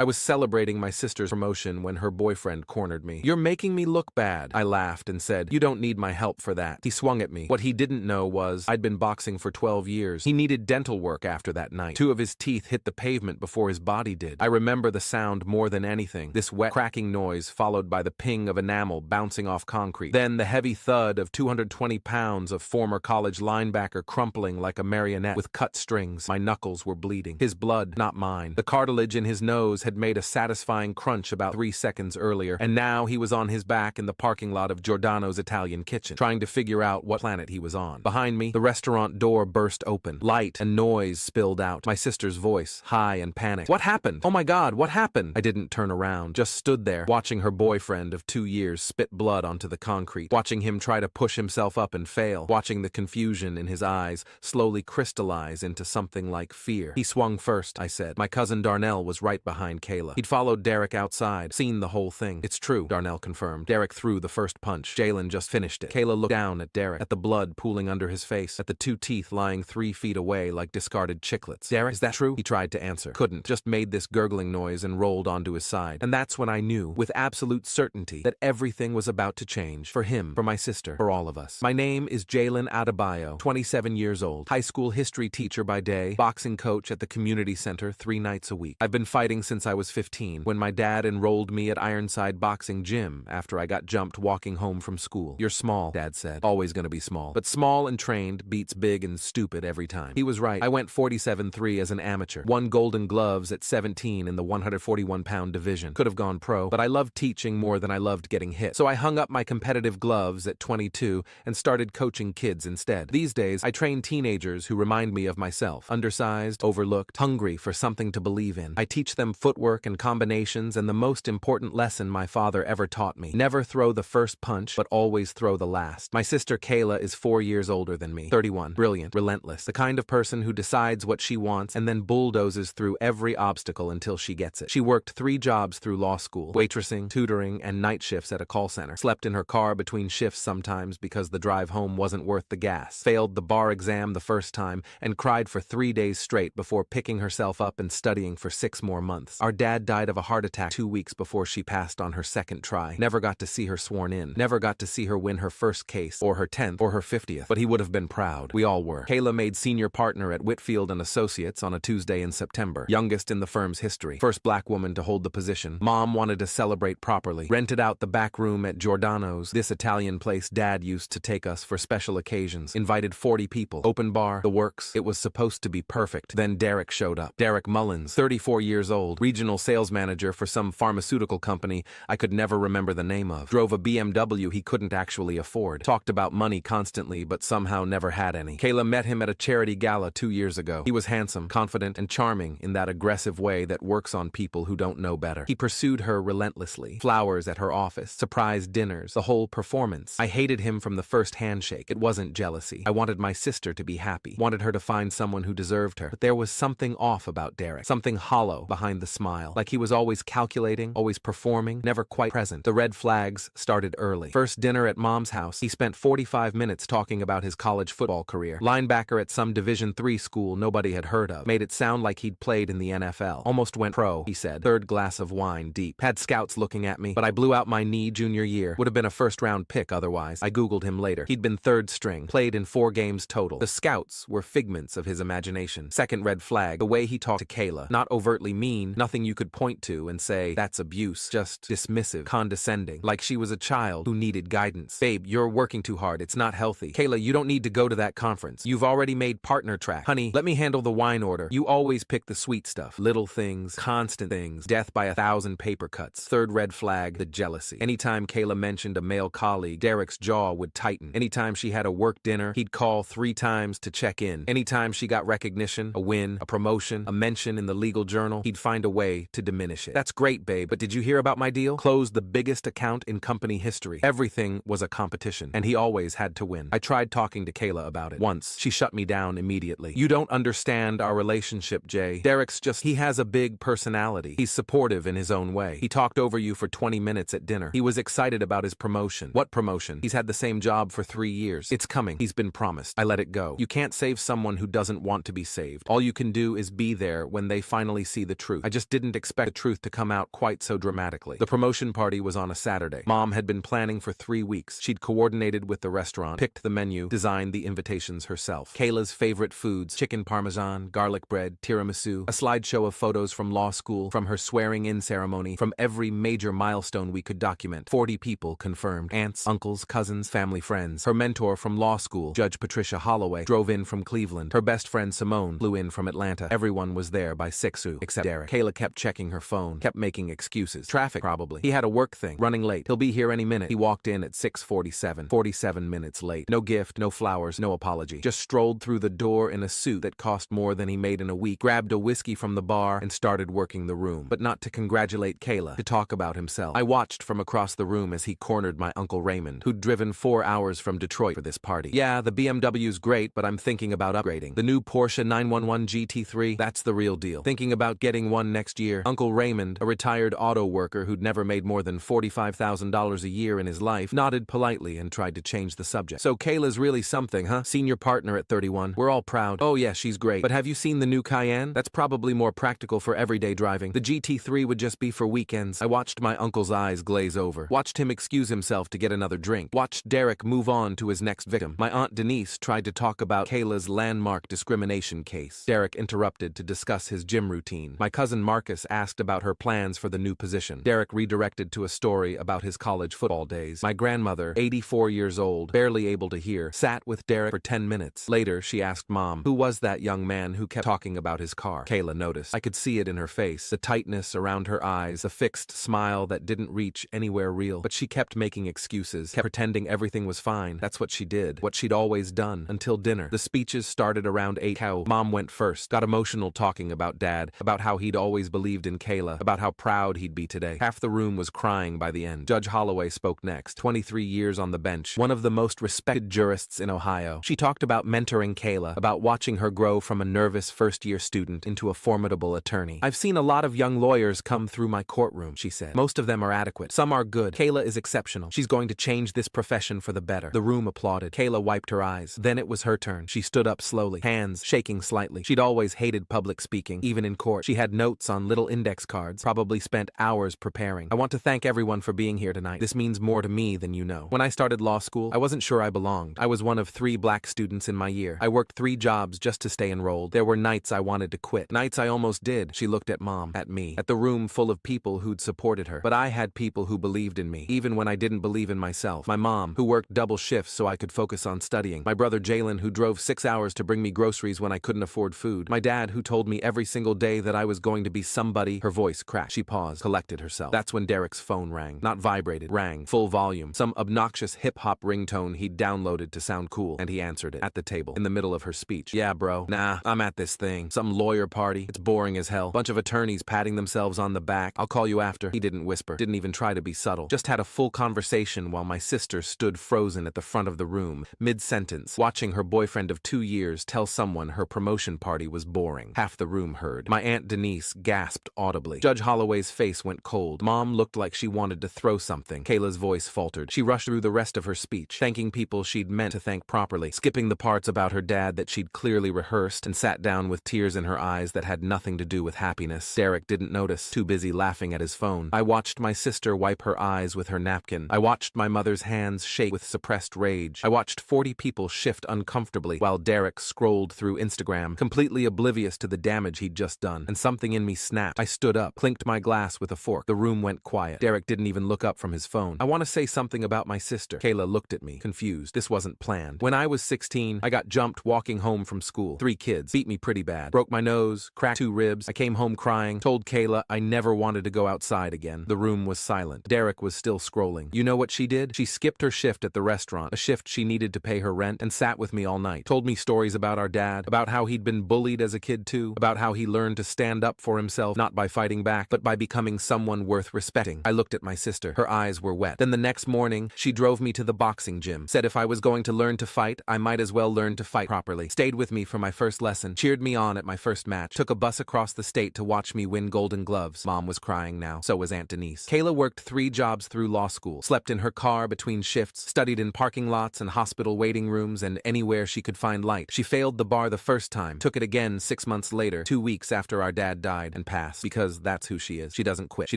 I was celebrating my sister's promotion when her boyfriend cornered me. "You're making me look bad," I laughed and said. "You don't need my help for that." He swung at me. What he didn't know was I'd been boxing for 12 years. He needed dental work after that night. 2 of his teeth hit the pavement before his body did. I remember the sound more than anything. This wet, cracking noise followed by the ping of enamel bouncing off concrete. Then the heavy thud of 220 pounds of former college linebacker crumpling like a marionette with cut strings. My knuckles were bleeding. His blood, not mine. The cartilage in his nose had made a satisfying crunch about 3 seconds earlier, and now he was on his back in the parking lot of Giordano's Italian kitchen, trying to figure out what planet he was on. Behind me, the restaurant door burst open. Light and noise spilled out. My sister's voice, high and panicked. "What happened? Oh my God, what happened?" I didn't turn around, just stood there, watching her boyfriend of 2 years spit blood onto the concrete, watching him try to push himself up and fail, watching the confusion in his eyes slowly crystallize into something like fear. "He swung first," I said. "My cousin Darnell was right behind Kayla. He'd followed Derek outside, seen the whole thing." "It's true," Darnell confirmed. "Derek threw the first punch. Jalen just finished it." Kayla looked down at Derek, at the blood pooling under his face, at the 2 teeth lying 3 feet away like discarded chiclets. "Derek, is that true?" He tried to answer. Couldn't. Just made this gurgling noise and rolled onto his side. And that's when I knew, with absolute certainty, that everything was about to change. For him, for my sister, for all of us. My name is Jalen Adebayo, 27 years old, high school history teacher by day, boxing coach at the community center 3 nights a week. I've been fighting since I was 15, when my dad enrolled me at Ironside Boxing Gym after I got jumped walking home from school. "You're small," Dad said. "Always gonna be small. But small and trained beats big and stupid every time." He was right. I went 47-3 as an amateur, won Golden Gloves at 17 in the 141-pound division. Could have gone pro, but I loved teaching more than I loved getting hit. So I hung up my competitive gloves at 22 and started coaching kids instead. These days, I train teenagers who remind me of myself. Undersized, overlooked, hungry for something to believe in. I teach them footwork and combinations and the most important lesson my father ever taught me. Never throw the first punch, but always throw the last. My sister Kayla is 4 years older than me. 31. Brilliant. Relentless. The kind of person who decides what she wants and then bulldozes through every obstacle until she gets it. She worked 3 jobs through law school. Waitressing, tutoring, and night shifts at a call center. Slept in her car between shifts sometimes because the drive home wasn't worth the gas. Failed the bar exam the first time and cried for 3 days straight before picking herself up and studying for 6 more months. Our dad died of a heart attack 2 weeks before she passed on her second try. Never got to see her sworn in. Never got to see her win her first case, or her 10th, or her 50th, but he would have been proud. We all were. Kayla made senior partner at Whitfield and Associates on a Tuesday in September. Youngest in the firm's history. First black woman to hold the position. Mom wanted to celebrate properly. Rented out the back room at Giordano's, this Italian place Dad used to take us for special occasions. Invited 40 people. Open bar, the works. It was supposed to be perfect. Then Derek showed up. Derek Mullins, 34 years old, regional sales manager for some pharmaceutical company I could never remember the name of. Drove a BMW he couldn't actually afford. Talked about money constantly, but somehow never had any. Kayla met him at a charity gala 2 years ago. He was handsome, confident, and charming in that aggressive way that works on people who don't know better. He pursued her relentlessly. Flowers at her office, surprise dinners, the whole performance. I hated him from the first handshake. It wasn't jealousy. I wanted my sister to be happy. Wanted her to find someone who deserved her. But there was something off about Derek. Something hollow behind the smile. Like he was always calculating, always performing, never quite present. The red flags started early. First dinner at Mom's house, he spent 45 minutes talking about his college football career. Linebacker at some Division III school nobody had heard of. Made it sound like he'd played in the NFL. Almost went pro, he said. 3rd glass of wine deep. Had scouts looking at me, but I blew out my knee junior year. Would have been a first-round pick otherwise. I googled him later. He'd been 3rd string. Played in 4 games total. The scouts were figments of his imagination. Second red flag, the way he talked to Kayla. Not overtly mean, nothing you could point to and say, that's abuse. Just dismissive, condescending, like she was a child who needed guidance. Babe, you're working too hard. It's not healthy. Kayla, you don't need to go to that conference. You've already made partner track. Honey, let me handle the wine order. You always pick the sweet stuff. Little things, constant things, death by 1,000 paper cuts. Third red flag, the jealousy. Anytime Kayla mentioned a male colleague, Derek's jaw would tighten. Anytime she had a work dinner, he'd call 3 times to check in. Anytime she got recognition, a win, a promotion, a mention in the legal journal, he'd find a way to diminish it. That's great, babe, but did you hear about my deal? Closed the biggest account in company history. Everything was a competition, and he always had to win. I tried talking to Kayla about it. Once, she shut me down immediately. You don't understand our relationship, Jay. Derek's just, he has a big personality. He's supportive in his own way. He talked over you for 20 minutes at dinner. He was excited about his promotion. What promotion? He's had the same job for 3 years. It's coming. He's been promised. I let it go. You can't save someone who doesn't want to be saved. All you can do is be there when they finally see the truth. I just didn't expect the truth to come out quite so dramatically. The promotion party was on a Saturday. Mom had been planning for 3 weeks. She'd coordinated with the restaurant, picked the menu, designed the invitations herself. Kayla's favorite foods: chicken parmesan, garlic bread, tiramisu, a slideshow of photos from law school, from her swearing-in ceremony, from every major milestone we could document. 40 people confirmed. Aunts, uncles, cousins, family friends. Her mentor from law school, Judge Patricia Holloway, drove in from Cleveland. Her best friend Simone flew in from Atlanta. Everyone was there by 6 except Derek. Kayla kept checking her phone, kept making excuses. Traffic, probably. He had a work thing. Running late. He'll be here any minute. He walked in at 6:47. 47 minutes late. No gift, no flowers, no apology. Just strolled through the door in a suit that cost more than he made in a week, grabbed a whiskey from the bar, and started working the room. But not to congratulate Kayla, to talk about himself. I watched from across the room as he cornered my Uncle Raymond, who'd driven 4 hours from Detroit for this party. Yeah, the BMW's great, but I'm thinking about upgrading. The new Porsche 911 GT3, that's the real deal. Thinking about getting one next year. Uncle Raymond, a retired auto worker who'd never made more than $45,000 a year in his life, nodded politely and tried to change the subject. So Kayla's really something, huh? Senior partner at 31. We're all proud. Oh yeah, she's great. But have you seen the new Cayenne? That's probably more practical for everyday driving. The GT3 would just be for weekends. I watched my uncle's eyes glaze over. Watched him excuse himself to get another drink. Watched Derek move on to his next victim. My Aunt Denise tried to talk about Kayla's landmark discrimination case. Derek interrupted to discuss his gym routine. My cousin Marcus asked about her plans for the new position. Derek redirected to a story about his college football days. My grandmother, 84 years old, barely able to hear, sat with Derek for 10 minutes. Later, she asked Mom, who was that young man who kept talking about his car? Kayla noticed. I could see it in her face, the tightness around her eyes, the fixed smile that didn't reach anywhere real. But she kept making excuses, kept pretending everything was fine. That's what she did, what she'd always done, until dinner. The speeches started around 8. Mom went first, got emotional talking about Dad, about how he'd always believed in Kayla, about how proud he'd be today. Half the room was crying by the end. Judge Holloway spoke next, 23 years on the bench, one of the most respected jurists in Ohio. She talked about mentoring Kayla, about watching her grow from a nervous first-year student into a formidable attorney. I've seen a lot of young lawyers come through my courtroom, she said. Most of them are adequate. Some are good. Kayla is exceptional. She's going to change this profession for the better. The room applauded. Kayla wiped her eyes. Then it was her turn. She stood up slowly, hands shaking slightly. She'd always hated public speaking, even in court. She had notes on little index cards, probably spent hours preparing. I want to thank everyone for being here tonight. This means more to me than you know. When I started law school, I wasn't sure I belonged. I was one of 3 black students in my year. I worked 3 jobs just to stay enrolled. There were nights I wanted to quit. Nights I almost did. She looked at Mom, at me, at the room full of people who'd supported her. But I had people who believed in me, even when I didn't believe in myself. My mom, who worked double shifts so I could focus on studying. My brother Jalen, who drove 6 hours to bring me groceries when I couldn't afford food. My dad, who told me every single day that I was going to be somebody. Her voice cracked. She paused, collected herself. That's when Derek's phone rang. Not vibrated, rang, full volume. Some obnoxious hip-hop ringtone he'd downloaded to sound cool, and he answered it, at the table, in the middle of her speech. Yeah, bro. Nah, I'm at this thing. Some lawyer party. It's boring as hell. Bunch of attorneys patting themselves on the back. I'll call you after. He didn't whisper, didn't even try to be subtle. Just had a full conversation while my sister stood frozen at the front of the room, mid-sentence, watching her boyfriend of 2 years tell someone her promotion party was boring. Half the room heard. My Aunt Denise gasped audibly. Judge Holloway's face went cold. Mom looked like she wanted to throw something. Kayla's voice faltered. She rushed through the rest of her speech, thanking people she'd meant to thank properly, skipping the parts about her dad that she'd clearly rehearsed, and sat down with tears in her eyes that had nothing to do with happiness. Derek didn't notice, too busy laughing at his phone. I watched my sister wipe her eyes with her napkin. I watched my mother's hands shake with suppressed rage. I watched 40 people shift uncomfortably while Derek scrolled through Instagram, completely oblivious to the damage he'd just done. And something in me snapped. I stood up, clinked my glass with a fork. The room went quiet. Derek didn't even look up from his phone. I want to say something about my sister. Kayla looked at me, confused. This wasn't planned. When I was 16, I got jumped walking home from school. 3 kids beat me pretty bad. Broke my nose, cracked 2 ribs. I came home crying, told Kayla I never wanted to go outside again. The room was silent. Derek was still scrolling. You know what she did? She skipped her shift at the restaurant, a shift she needed to pay her rent, and sat with me all night. Told me stories about our dad, about how he'd been bullied as a kid too, about how he learned to stand up for himself, not by fighting back, but by becoming someone worth respecting. I looked at my sister. Her eyes were wet. Then the next morning, she drove me to the boxing gym, said if I was going to learn to fight, I might as well learn to fight properly. Stayed with me for my first lesson, cheered me on at my first match, took a bus across the state to watch me win Golden Gloves. Mom was crying now. So was Aunt Denise. Kayla worked 3 jobs through law school, slept in her car between shifts, studied in parking lots and hospital waiting rooms and anywhere she could find light. She failed the bar the first time, took it again 6 months later, 2 weeks after our dad died. stride and pass, because that's who she is. She doesn't quit. She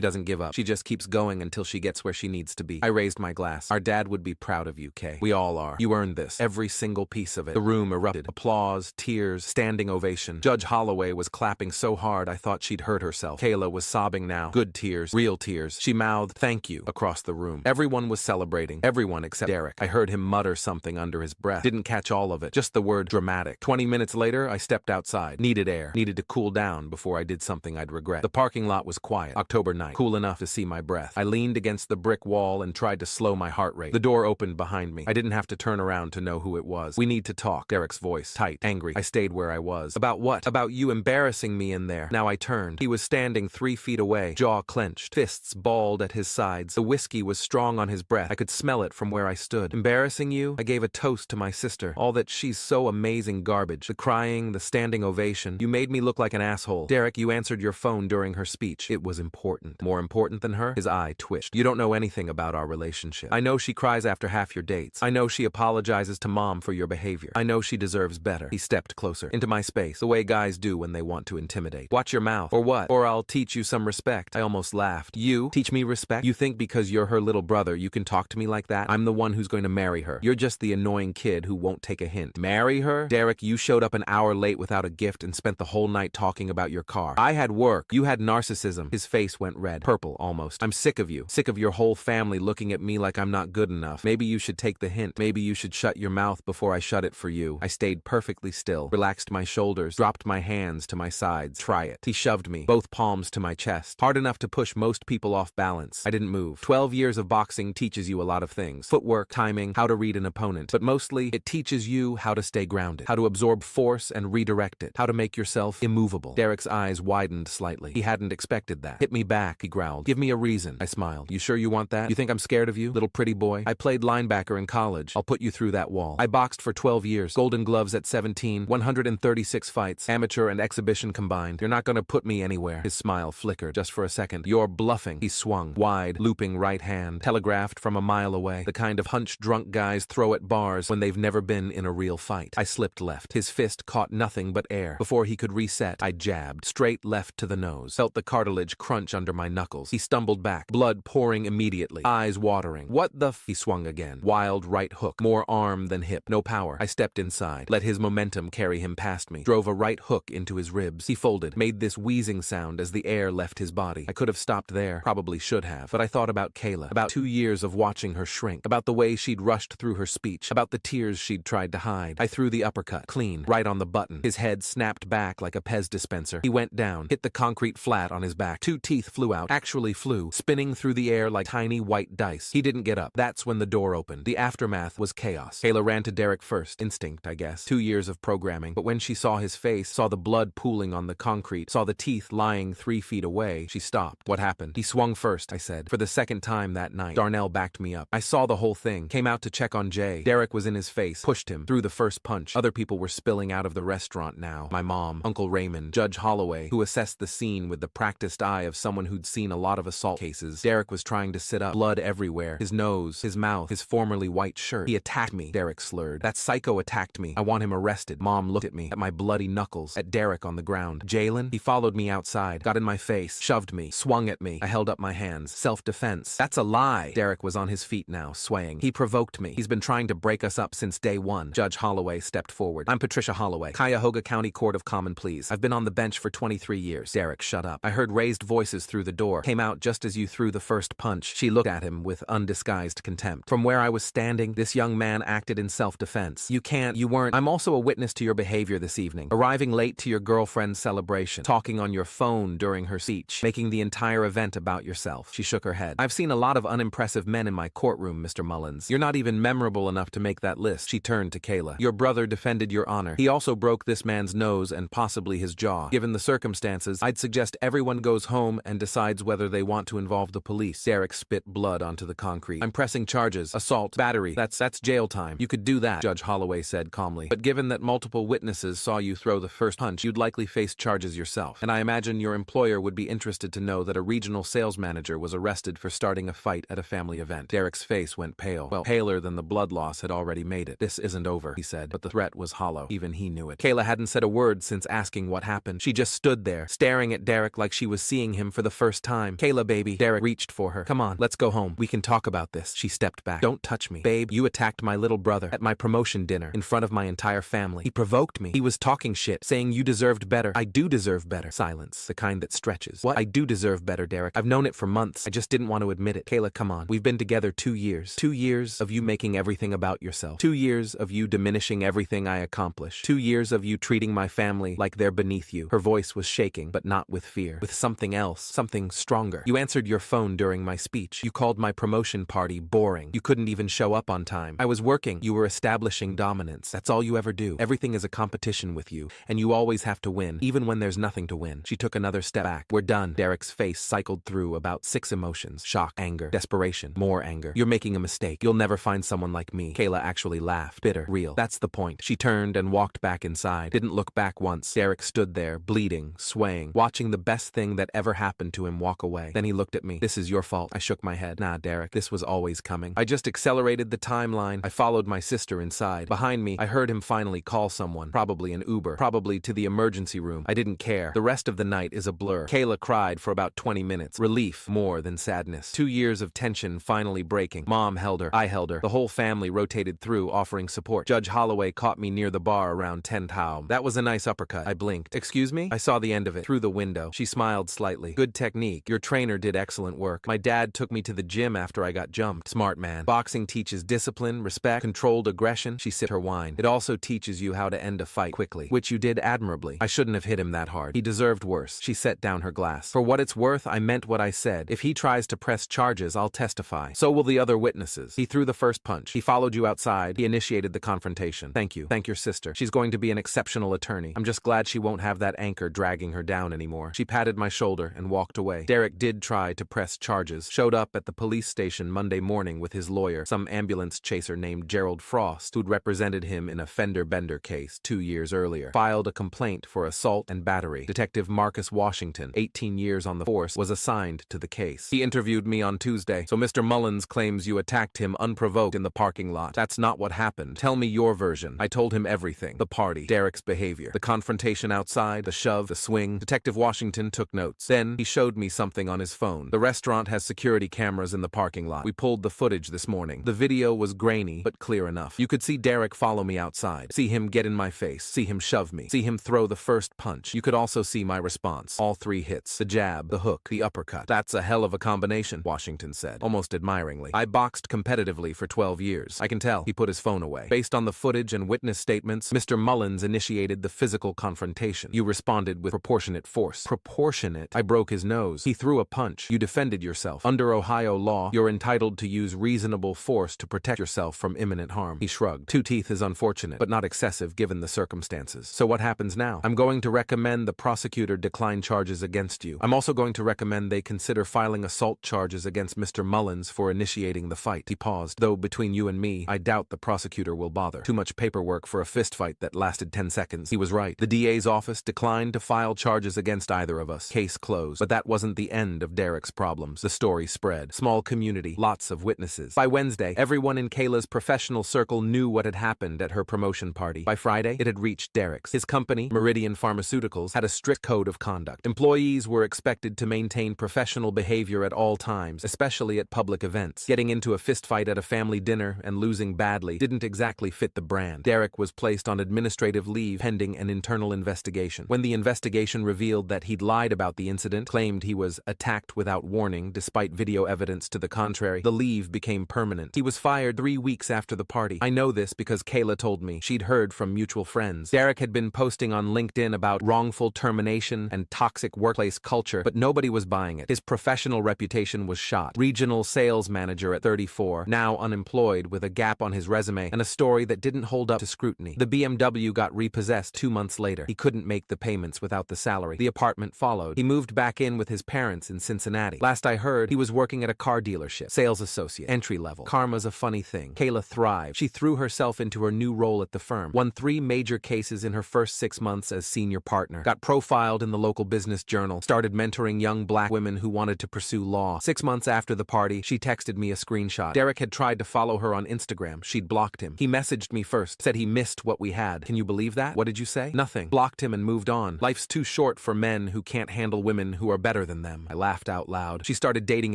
doesn't give up. She just keeps going until she gets where she needs to be. I raised my glass. Our dad would be proud of you, Kay. We all are. You earned this. Every single piece of it. The room erupted. Applause, tears, standing ovation. Judge Holloway was clapping so hard I thought she'd hurt herself. Kayla was sobbing now. Good tears. Real tears. She mouthed, "Thank you," across the room. Everyone was celebrating. Everyone except Derek. I heard him mutter something under his breath. Didn't catch all of it. Just the word dramatic. 20 minutes later, I stepped outside. Needed air. Needed to cool down before I did something I'd regret. The parking lot was quiet. October night. Cool enough to see my breath. I leaned against the brick wall and tried to slow my heart rate. The door opened behind me. I didn't have to turn around to know who it was. "We need to talk." Derek's voice. Tight. Angry. I stayed where I was. "About what?" "About you embarrassing me in there." Now I turned. He was standing 3 feet away. Jaw clenched. Fists balled at his sides. The whiskey was strong on his breath. I could smell it from where I stood. "Embarrassing you?" I gave a toast to my sister. All that she's so amazing garbage. The crying, the standing ovation. "You made me look like an asshole." "Derek, you answered your phone during her speech." "It was important." "More important than her?" His eye twitched. "You don't know anything about our relationship. I know she cries after half your dates. I know she apologizes to Mom for your behavior. I know she deserves better." He stepped closer. Into my space, the way guys do when they want to intimidate. "Watch your mouth." "Or what?" "Or I'll teach you some respect." I almost laughed. "You? Teach me respect? You think because you're her little brother you can talk to me like that? I'm the one who's going to marry her. You're just the annoying kid who won't take a hint." "Marry her?" "Derek, you showed up an hour late without a gift and spent the whole night talking about your car. I had work. You had narcissism." His face went red. Purple, almost. "I'm sick of you. Sick of your whole family looking at me like I'm not good enough. Maybe you should take the hint. Maybe you should shut your mouth before I shut it for you." I stayed perfectly still, relaxed my shoulders, dropped my hands to my sides. "Try it." He shoved me, both palms to my chest, hard enough to push most people off balance. I didn't move. 12 years of boxing teaches you a lot of things. Footwork, timing, how to read an opponent. But mostly, it teaches you how to stay grounded, how to absorb force and redirect it, how to make yourself immovable. Derek's eyes widened slightly. He hadn't expected that. "Hit me back," he growled. "Give me a reason." I smiled. "You sure you want that? You think I'm scared of you, little pretty boy? I played linebacker in college. I'll put you through that wall. I boxed for 12 years. Golden gloves at 17, 136 fights, amateur and exhibition combined. You're not gonna put me anywhere." His smile flickered just for a second. "You're bluffing." He swung. Wide, looping right hand, telegraphed from a mile away. The kind of hunched drunk guys throw at bars when they've never been in a real fight. I slipped left. His fist caught nothing but air. Before he could reset, I jabbed. Straight left to the nose. Felt the cartilage crunch under my knuckles. He stumbled back. Blood pouring immediately. Eyes watering. "What the f—" He swung again. Wild right hook. More arm than hip. No power. I stepped inside. Let his momentum carry him past me. Drove a right hook into his ribs. He folded. Made this wheezing sound as the air left his body. I could have stopped there. Probably should have. But I thought about Kayla. About 2 years of watching her shrink. About the way she'd rushed through her speech. About the tears she'd tried to hide. I threw the uppercut. Clean. Right on the button. His head snapped back like a Pez dispenser. He went down. Hit the concrete flat on his back. 2 teeth flew out. Actually flew. Spinning through the air like tiny white dice. He didn't get up. That's when the door opened. The aftermath was chaos. Kayla ran to Derek first. Instinct, I guess. 2 years of programming. But when she saw his face, saw the blood pooling on the concrete, saw the teeth lying 3 feet away, she stopped. "What happened?" "He swung first," I said. For the second time that night. Darnell backed me up. I saw the whole thing. Came out to check on Jay. Derek was in his face. Pushed him. Threw the first punch. Other people were spilling out of the restaurant now. My mom, Uncle Raymond, Judge Holloway, who assessed the scene with the practiced eye of someone who'd seen a lot of assault cases. Derek was trying to sit up. Blood everywhere. His nose, his mouth, his formerly white shirt. "He attacked me," Derek slurred. "That psycho attacked me. I want him arrested." Mom looked at me, at my bloody knuckles, at Derek on the ground. "Jalen?" He followed me outside, got in my face, shoved me, swung at me. I held up my hands. "Self-defense." "That's a lie." Derek was on his feet now, swaying. "He provoked me. He's been trying to break us up since day one." Judge Holloway stepped forward. "I'm Patricia Holloway, Cuyahoga County Court of Common Pleas. I've been on the bench for 23 years. Derek, shut up. "I heard raised voices through the door. Came out just as you threw the first punch." She looked at him with undisguised contempt. "From where I was standing, this young man acted in self-defense. You weren't. I'm also a witness to your behavior this evening. Arriving late to your girlfriend's celebration. Talking on your phone during her speech. Making the entire event about yourself." She shook her head. "I've seen a lot of unimpressive men in my courtroom, Mr. Mullins. You're not even memorable enough to make that list." She turned to Kayla. "Your brother defended your honor. He also broke this man's nose and possibly his jaw. Given the circumstances, I'd suggest everyone goes home and decides whether they want to involve the police." Derek spit blood onto the concrete. "I'm pressing charges. Assault, battery. That's jail time." "You could do that," Judge Holloway said calmly. "But given that multiple witnesses saw you throw the first punch, you'd likely face charges yourself. And I imagine your employer would be interested to know that a regional sales manager was arrested for starting a fight at a family event." Derek's face went pale. Well, paler than the blood loss had already made it. "This isn't over," he said, but the threat was hollow. Even he knew it. Kayla hadn't said a word since asking what happened. She just stood there, her, staring at Derek like she was seeing him for the first time. Kayla, baby. Derek reached for her. Come on, let's go home. We can talk about this. She stepped back. Don't touch me. Babe, you attacked my little brother at my promotion dinner in front of my entire family. He provoked me. He was talking shit, saying you deserved better. I do deserve better. Silence, the kind that stretches. What? I do deserve better, Derek. I've known it for months. I just didn't want to admit it. Kayla, come on. We've been together 2 years. 2 years of you making everything about yourself. 2 years of you diminishing everything I accomplish. 2 years of you treating my family like they're beneath you. Her voice was shaking, but not with fear. With something else. Something stronger. You answered your phone during my speech. You called my promotion party boring. You couldn't even show up on time. I was working. You were establishing dominance. That's all you ever do. Everything is a competition with you, and you always have to win, even when there's nothing to win. She took another step back. We're done. Derek's face cycled through about 6 emotions. Shock, anger, desperation, more anger. You're making a mistake. You'll never find someone like me. Kayla actually laughed. Bitter. Real. That's the point. She turned and walked back inside. Didn't look back once. Derek stood there, bleeding, swaying, watching the best thing that ever happened to him walk away. Then he looked at me. This is your fault. I shook my head. Nah, Derek. This was always coming. I just accelerated the timeline. I followed my sister inside. Behind me, I heard him finally call someone. Probably an Uber. Probably to the emergency room. I didn't care. The rest of the night is a blur. Kayla cried for about 20 minutes. Relief more than sadness. 2 years of tension finally breaking. Mom held her. I held her. The whole family rotated through, offering support. Judge Holloway caught me near the bar around 10 taum. That was a nice uppercut. I blinked. Excuse me? I saw the end of it. Through the window. She smiled slightly. Good technique. Your trainer did excellent work. My dad took me to the gym after I got jumped. Smart man. Boxing teaches discipline, respect, controlled aggression. She sipped her wine. It also teaches you how to end a fight quickly, which you did admirably. I shouldn't have hit him that hard. He deserved worse. She set down her glass. For what it's worth, I meant what I said. If he tries to press charges, I'll testify. So will the other witnesses. He threw the first punch. He followed you outside. He initiated the confrontation. Thank you. Thank your sister. She's going to be an exceptional attorney. I'm just glad she won't have that anchor dragging her down anymore. She patted my shoulder and walked away. Derek did try to press charges. Showed up at the police station Monday morning with his lawyer, some ambulance chaser named Gerald Frost, who'd represented him in a fender bender case 2 years earlier. Filed a complaint for assault and battery. Detective Marcus Washington, 18 years on the force, was assigned to the case. He interviewed me on Tuesday. So Mr. Mullins claims you attacked him unprovoked in the parking lot. That's not what happened. Tell me your version. I told him everything. The party, Derek's behavior, the confrontation outside, the shove, the swing. Detective Washington took notes. Then he showed me something on his phone. The restaurant has security cameras in the parking lot. We pulled the footage this morning. The video was grainy, but clear enough. You could see Derek follow me outside, see him get in my face, see him shove me, see him throw the first punch. You could also see my response. All 3 hits. The jab, the hook, the uppercut. That's a hell of a combination, Washington said, almost admiringly. I boxed competitively for 12 years. I can tell. He put his phone away. Based on the footage and witness statements, Mr. Mullins initiated the physical confrontation. You responded with proportionate force. Proportionate? I broke his nose. He threw a punch. You defended yourself. Under Ohio law, you're entitled to use reasonable force to protect yourself from imminent harm. He shrugged. 2 teeth is unfortunate, but not excessive given the circumstances. So what happens now? I'm going to recommend the prosecutor decline charges against you. I'm also going to recommend they consider filing assault charges against Mr. Mullins for initiating the fight. He paused. Though between you and me, I doubt the prosecutor will bother. Too much paperwork for a fistfight that lasted 10 seconds. He was right. The DA's office declined to file charges against either of us. Case closed. But that wasn't the end of Derek's problems. The story spread. Small community. Lots of witnesses. By Wednesday, everyone in Kayla's professional circle knew what had happened at her promotion party. By Friday, it had reached Derek's. His company, Meridian Pharmaceuticals, had a strict code of conduct. Employees were expected to maintain professional behavior at all times, especially at public events. Getting into a fistfight at a family dinner and losing badly didn't exactly fit the brand. Derek was placed on administrative leave pending an internal investigation. When the investigation revealed that he'd lied about the incident, claimed he was attacked without warning despite video evidence to the contrary, the leave became permanent. He was fired 3 weeks after the party. I know this because Kayla told me. She'd heard from mutual friends. Derek had been posting on LinkedIn about wrongful termination and toxic workplace culture, but nobody was buying it. His professional reputation was shot. Regional sales manager at 34, now unemployed with a gap on his resume and a story that didn't hold up to scrutiny. The BMW got repossessed 2 months later. He couldn't make the payments without the salary. The apartment followed. He moved back in with his parents in Cincinnati. Last I heard, he was working at a car dealership. Sales associate. Entry level. Karma's a funny thing. Kayla thrived. She threw herself into her new role at the firm. Won 3 major cases in her first 6 months as senior partner. Got profiled in the local business journal. Started mentoring young black women who wanted to pursue law. 6 months after the party, she texted me a screenshot. Derek had tried to follow her on Instagram. She'd blocked him. He messaged me first. Said he missed what we had. Can you believe that? What did you say? Nothing. Blocked him and moved on. Life's too short short for men who can't handle women who are better than them. I laughed out loud. She started dating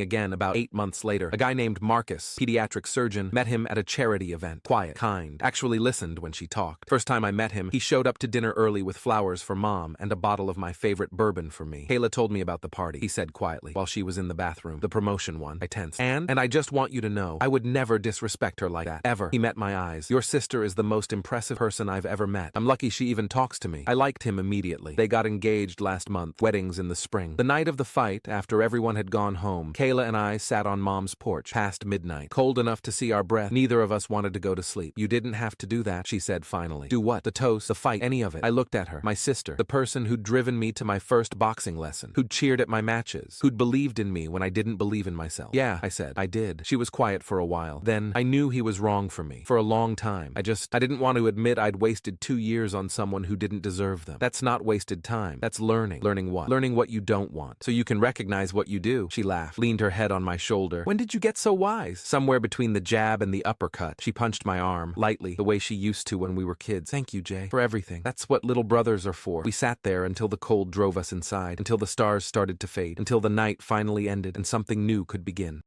again about 8 months later. A guy named Marcus, pediatric surgeon, met him at a charity event. Quiet, kind, actually listened when she talked. First time I met him, he showed up to dinner early with flowers for Mom and a bottle of my favorite bourbon for me. Kayla told me about the party, he said quietly, while she was in the bathroom. The promotion one. I tensed. And I just want you to know, I would never disrespect her like that. Ever. He met my eyes. Your sister is the most impressive person I've ever met. I'm lucky she even talks to me. I liked him immediately. They got engaged last month. Weddings in the spring. The night of the fight, after everyone had gone home, Kayla and I sat on Mom's porch past midnight. Cold enough to see our breath. Neither of us wanted to go to sleep. You didn't have to do that, she said finally. Do what? The toast, the fight, any of it. I looked at her. My sister. The person who'd driven me to my first boxing lesson. Who'd cheered at my matches. Who'd believed in me when I didn't believe in myself. Yeah, I said. I did. She was quiet for a while. Then, I knew he was wrong for me. For a long time. I didn't want to admit I'd wasted 2 years on someone who didn't deserve them. That's not wasted time. That's learning. Learning what? Learning what you don't want. So you can recognize what you do. She laughed, leaned her head on my shoulder. When did you get so wise? Somewhere between the jab and the uppercut. She punched my arm, lightly, the way she used to when we were kids. Thank you, Jay, for everything. That's what little brothers are for. We sat there until the cold drove us inside, until the stars started to fade, until the night finally ended and something new could begin.